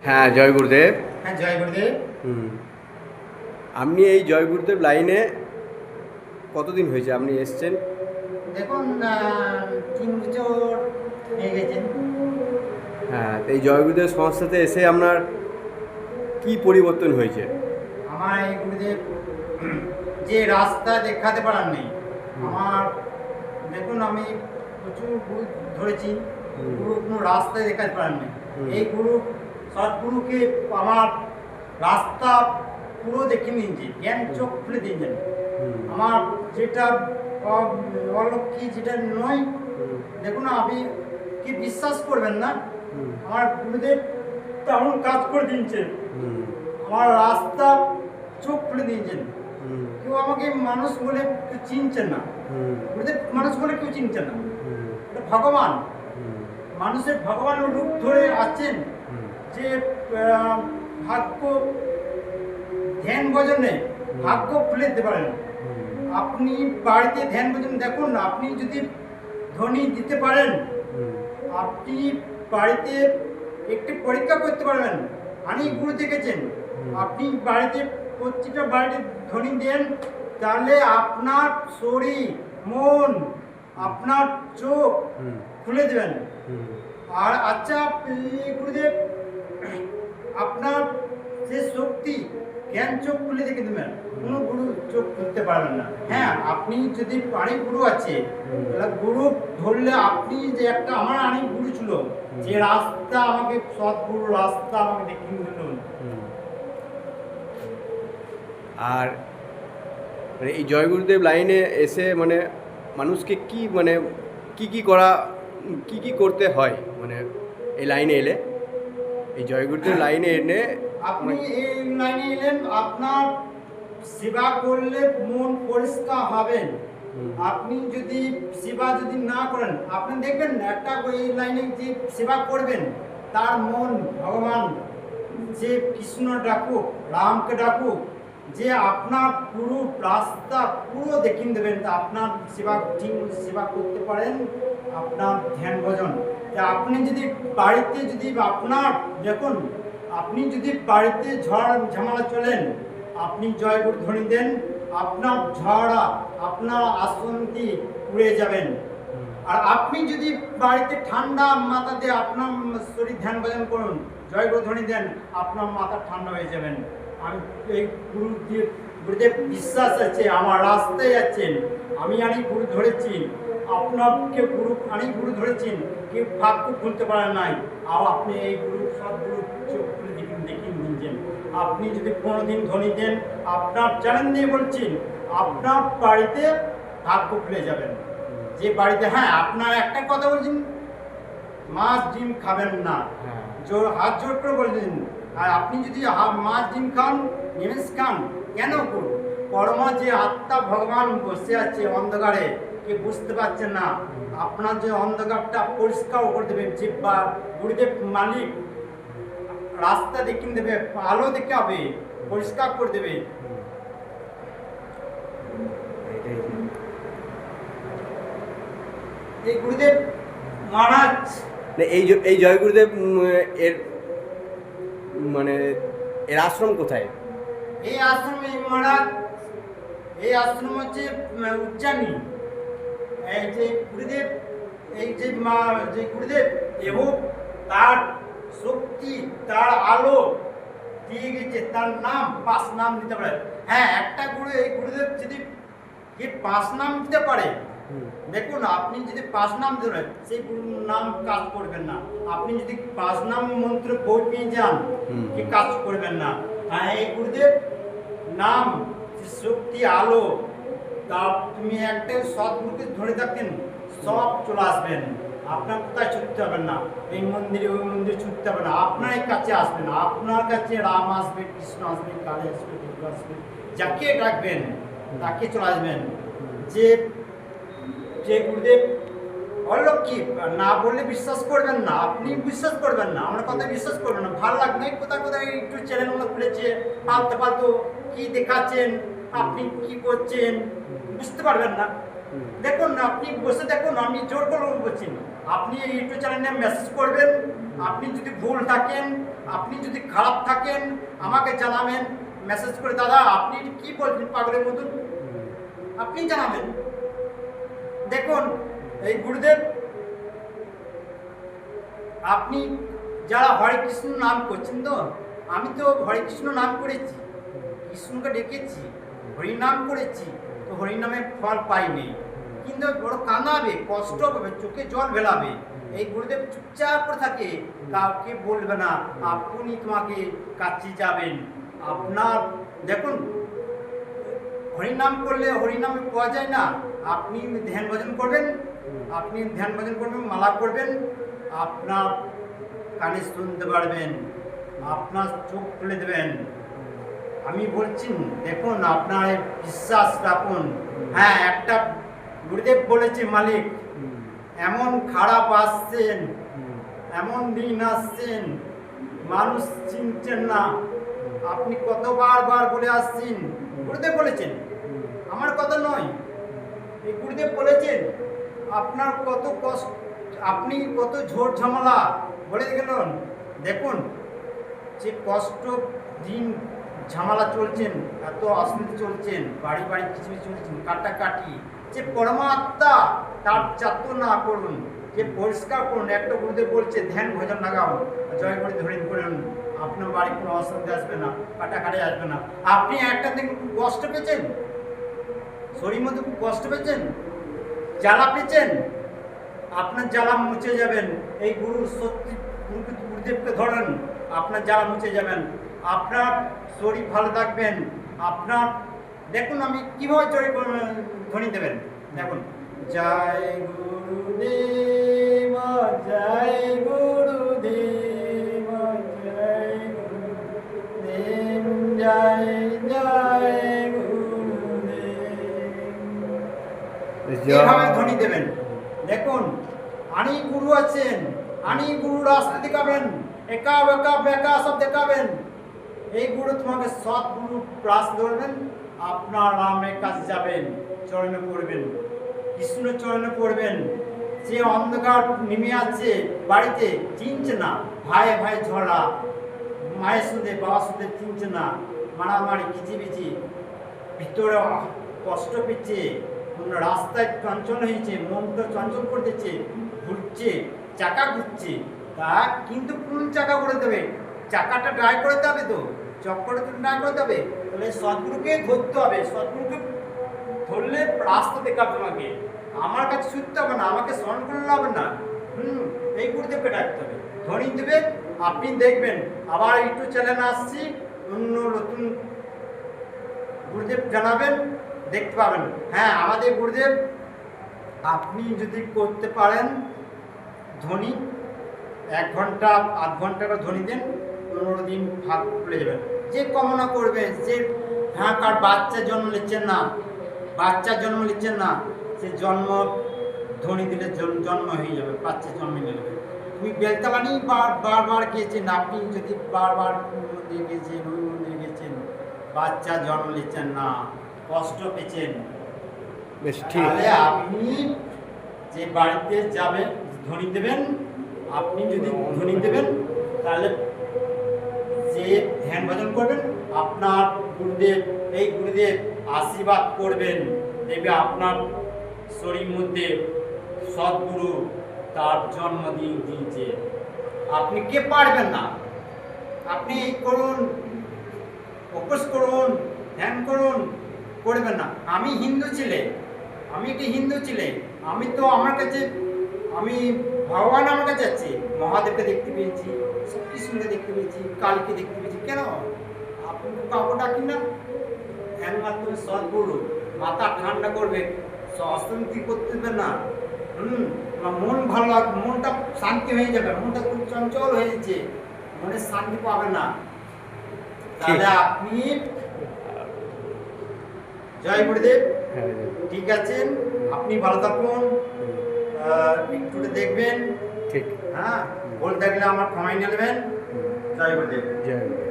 হ্যাঁ, জয় গুরুদেব। হ্যাঁ, জয় গুরুদেব। হুম। আপনি এই জয় গুরুদেব লাইনে কতদিন হয়েছে আপনি এসছেন? দেখুন 3 বছর হয়ে গেছেন। হ্যাঁ, তো এই জয় গুরুদেব সংস্থাতে এসে আপনার কি পরিবর্তন হয়েছে? আমার এই গুরুদেব যে রাস্তা দেখাতে পারার নেই। আমার দেখুন আমি প্রচুর গুরু ধরেছি, গুরু কোনো রাস্তায় দেখাতে পারার নেই। এই গুরু সৎগুরুকে আমার রাস্তা পুরো দেখে নিয়েছে, জ্ঞান চোখ খুলে দিয়েছেন। আমার যেটা অলক্ষী যেটা নয়, দেখুন আপনি কি বিশ্বাস করবেন না, আমার গুরুদেব তেমন কাজ করে দিয়েছেন। আমার রাস্তা চোখ খুলে দিয়েছেন। কেউ আমাকে মানুষ বলে কেউ চিনছেন না, গুরুদেব মানুষ বলে কেউ চিনছেন না। এটা ভগবান, মানুষের ভগবান রূপ ধরে আছেন। যে ভাগ্য ধ্যান ভজনে ভাগ্য খুলে দিতে পারেন। আপনি বাড়িতে ধ্যান ভজন দেখুন না, আপনি যদি ধ্বনি দিতে পারেন, আপনি বাড়িতে একটি পরীক্ষা করতে পারবেন। আমি গুরু দেখেছেন, আপনি বাড়িতে প্রত্যেকটা বাড়িতে ধ্বনি দেন, তাহলে আপনার শরীর মন আপনার চোখ খুলে দেবেন। আর আচ্ছা গুরুদেব, আপনার যে শক্তি জ্ঞান চোখ খুলে দেখে দেবেন, কোনো গুরু চোখ খুলতে পারবেন না। হ্যাঁ, আপনি যদি অনেক গুরু আছে, গুরু ধরলে আপনি যে একটা আমার অনেক গুরু ছিল, যে রাস্তা আমাকে সৎগুরু রাস্তা আমাকে দেখিয়ে দিল। আর মানে এই জয় গুরুদেব লাইনে এসে মানে মানুষকে কি মানে কি করতে হয় মানে এই লাইনে এলে, এই জয় গুরুদেব লাইনে এনে আপনি এই লাইনে এলেন, আপনার সেবা করলে মন পরিষ্কার হবেন। আপনি যদি সেবা যদি না করেন, আপনি দেখবেন একটা এই লাইনে যে সেবা করবেন, তার মন ভগবান যে কৃষ্ণ ডাকুক, রামকে ডাকুক, যে আপনার পুরো রাস্তা পুরো দেখিয়ে দেবেন। তা আপনার সেবা ঠিক সেবা করতে পারেন, আপনার ধ্যান ভজন। তা আপনি যদি বাড়িতে যদি আপনার দেখুন, আপনি যদি বাড়িতে ঝড় ঝামেলা চলেন, আপনি জয় গুরু ধ্বনি দেন, আপনার ঝড়া আপনার অশান্তি উড়ে যাবেন। আর আপনি যদি বাড়িতে ঠান্ডা মাথা দিয়ে আপনার শরীর ধ্যান ভজন করুন, জয় গুরু ধ্বনি দেন, আপনার মাথা ঠান্ডা হয়ে যাবেন। আমি এই গুরুদেব বিশ্বাস আছে, আমার রাস্তায় আছেন, আমি অনেক গুরু ধরেছি, আপনাকে গুরু অনেক গুরু ধরেছেন, কেউ ভাগ্য খুলতে পারে নাই। আর আপনি এই গুরু সব গুরু চোখ খুলে দেখিয়ে দিয়েছেন। আপনি যদি কোনোদিন ধ্বনি দেন, আপনার চ্যালেঞ্জ নিয়ে বলছেন, আপনার বাড়িতে ভাগ্য খুলে যাবেন। যে বাড়িতে, হ্যাঁ আপনার একটা কথা বলছেন, মাছ ডিম খাবেন না, জোর হাত জোর করে বলছেন। আর আপনি যদি মাছ ডিম খান, নিরামিষ খান, কেন করুন? পরমা যে আত্মা ভগবান বসে আছে অন্ধকারে, কে বুঝতে পারছেন না, আপনার যে অন্ধকারটা পরিষ্কার করে দেবে। যে বা গুরুদেব মালিক রাস্তা দেখিয়ে দেবে, আলো দেখে হবে, পরিষ্কার করে দেবে। এই গুরুদেব মহারাজ, এই জয় গুরুদেব এর মানে এর আশ্রম কোথায়? এই আশ্রম এই মহারাজ, এই আশ্রম হচ্ছে উজ্জানি। এই যে গুরুদেব, এই যে যে গুরুদেব এবং তার শক্তি, তার আলো দিয়ে গেছে, তার নাম 5 নাম দিতে পারে। হ্যাঁ, একটা গুরু এই গুরুদেব যদি 5 নাম দিতে পারে, দেখুন আপনি যদি 5 নাম দিতে পারেন, সেই গুরুর নাম কাজ করবেন না। আপনি যদি 5 নাম মন্ত্র বই পেয়ে যান, কি কাজ করবেন না। হ্যাঁ, এই গুরুদেব নাম শক্তি আলো, তা তুমি একটা সৎগুরুকে ধরে থাকেন, সব চলে আসবেন। আপনার কোথায় ছুটতে হবে না, এই মন্দিরে ওই মন্দিরে ছুটতে হবে না, আপনার কাছে আসবেন। আপনার কাছে রাম আসবে, কৃষ্ণ আসবে, কালী আসবে, দুর্গা আসবে, যাকে ডাকবেন তাকে চলে আসবেন। যে যে গুরুদেব অলক্ষী না বললে বিশ্বাস করবেন না, আপনি বিশ্বাস করবেন না, আমার কথা বিশ্বাস করবেন না। ভালো লাগবে কোথায় কোথায় একটু চ্যানেলগুলো খুলেছে, ফালতু ফালতু কি দেখাচ্ছেন, আপনি কি করছেন বুঝতে পারবেন না। দেখুন আপনি বসে দেখুন, আমি জোর করে বলছি, আপনি এই ইউটিউব চ্যানেলে মেসেজ করবেন, আপনি যদি ভুল থাকেন আপনি যদি খারাপ থাকেন আমাকে জানাবেন মেসেজ করে, দাদা আপনি কি বলছেন পাগলের মতন, আপনি জানাবেন। দেখুন এই গুরুদেব, আপনি যারা হরে কৃষ্ণ নাম করছেন, তো আমি তো হরে কৃষ্ণ নাম করেছি, কৃষ্ণকে ডেকেছি, হরিনাম করেছি, তো হরিনামে ফল পাইনি, কিন্তু বড় কাঁদাবে, কষ্ট পাবে, চোখে জল ফেলাবে। এই গুরুদেব চুপচাপ করে থাকে, কাউকে বলবে না, আপনি তোমাকে কাছে যাবেন। আপনার দেখুন হরিনাম করলে হরিনামে পাওয়া যায় না, আপনি ধ্যান ভজন করবেন, আপনি ধ্যান ভজন করবেন, মালা করবেন, আপনার কানে শুনতে পারবেন, আপনার চোখ খুলে দেবেন। আমি বলছি দেখুন, আপনার বিশ্বাস রাখুন। হ্যাঁ, একটা গুরুদেব বলেছে, মালিক এমন খারাপ আসছেন, এমন দিন আসছেন, মানুষ চিনছেন না, আপনি কতবার বলে আসছেন। গুরুদেব বলেছেন, আমার কথা নয়, এই গুরুদেব বলেছেন আপনার কত কষ্ট, আপনি কত ঝোড় ঝামেলা বলে গেলেন। দেখুন যে কষ্ট দিন ঝামেলা চলছেন, এত অসুবিধা চলছেন, বাড়ি বাড়ি কিছু চলছেন, কাটাকাটি, যে পরমাত্মা তার যাতনা করুন, যে পরিষ্কার করুন। একটা গুরুদেব বলছে ধ্যান ভজন লাগাও, জয় করে ধরে করুন, আপনার বাড়ি কোনো অসুবিধা আসবে না, কাটাকাটি আসবে না। আপনি একটা দিন খুব কষ্ট পেয়েছেন, শরীর মধ্যে খুব কষ্ট পেয়েছেন, জ্বালা পেয়েছেন, আপনার জ্বালা মুছে যাবেন। এই গুরু সত্যি গুরুদেবকে ধরেন, আপনার জ্বালা মুছে যাবেন, আপনার শরীর ভালো থাকবেন। আপনার দেখুন আমি কিভাবে ধ্বনি দেবেন, দেখুন জয় গুরুদেব, জয় গুরুদেব, জয় গুরুদেব, জয় জয় গুরুদেব, এভাবে ধ্বনি দেবেন। দেখুন আনি গুরু আছেন, আনি গুরু রাস্তা দেখাবেন, একা বেকা বেকা সব দেখাবেন। এই গুরু তোমাকে সৎ গুরু প্রাস ধরবেন, আপনার রামের কাছে যাবেন, চরণে পড়বেন, কৃষ্ণ চরণে পড়বেন। যে অন্ধকার নেমে আছে বাড়িতে, চিনছে না, ভাই ভাই ঝড়া, মায়ের সাথে বাবার সাথে চিনছে না, মারামারি কিচিবিচি, ভিতরে কষ্ট পেয়েছে, রাস্তায় চঞ্চল হয়েছে, মনটা চঞ্চল করে দিচ্ছে, ঘুরছে, চাকা ঘুরছে, তা কিন্তু কোন চাকা করে দেবে, চাকাটা ড্রাই করে দেবে, তো চক্করে তো ড্রাই করে দেবে। তাহলে সদ্গুরুকে ধরতে হবে, সদ্গুরুকে ধরলে রাস্তা দেখাবে তোমাকে, আমার কাছে ছুটতে হবে না, আমাকে স্মরণ করলে হবে না। এই গুরুদেবকে ডাকতে হবে, ধ্বনি দেবে, আপনি দেখবেন। আবার একটু চ্যানেল আসছি, অন্য নতুন গুরুদেব জানাবেন, দেখতে পাবেন। হ্যাঁ, আমাদের গুরুদেব আপনি যদি করতে পারেন ধ্বনি 1 ঘন্টা 8 ঘন্টা করে ধ্বনি দেন, 15 দিন ভাগ খুলে যাবেন। যে কামনা করবেন, যে হ্যাঁ কার বাচ্চা জন্ম নিচ্ছেন না, বাচ্চা জন্ম নিচ্ছেন না, সে জন্ম ধ্বনি দিলে জন্ম হয়ে যাবে, বাচ্চা জন্ম নিয়ে যাবে। তুমি বেলতলানি বারবার গিয়েছেন, আপনি যদি বারবার মন্দিরে গেছেন, ওই মন্দিরে গেছেন, বাচ্চা জন্ম নিচ্ছেন না, কষ্ট পেয়েছেন, বেশ ঠিক। তাহলে আপনি যে বাড়িতে যাবেন ধ্বনি দেবেন, আপনি যদি ধ্বনি দেবেন তাহলে যে ধ্যান ভজন করবেন, আপনার গুরুদেব, এই গুরুদেব আশীর্বাদ করবেন, দেখবে আপনার শরীর মধ্যে সদ্গুরু তার জন্মদিন দিয়েছে। আপনি কে পারবেন না, আপনি করুন, ফোকাস করুন, ধ্যান করুন, করবেন না। আমি হিন্দু ছেলে, আমি একটি হিন্দু ছেলে, আমি তো আমার কাছে, আমি ভগবান আমার কাছে যাচ্ছি, মহাদেবকে দেখতে পেয়েছি, শ্রীকৃষ্ণকে দেখতে পেয়েছি, কালীকে দেখতে পেয়েছি, কেন আপনি কাউকে ডাকি না? ধ্যান মাধ্যমে সদ্গুরু মাথা ঠান্ডা করবে, অশান্তি করতে দেবে না। মন ভালো লাগবে, মনটা শান্তি হয়ে যাবে, মনটা খুব চঞ্চল হয়ে যাচ্ছে, মনে শান্তি পাবে না। তাহলে আপনি জয় গুরুদেব, ঠিক আছেন, আপনি ভালো থাকুন, একটু দেখবেন, ঠিক, হ্যাঁ, ভুল থাকলে আমার ক্ষমাই নেবেন। জয় গুরুদেব। জয় গুরুদেব।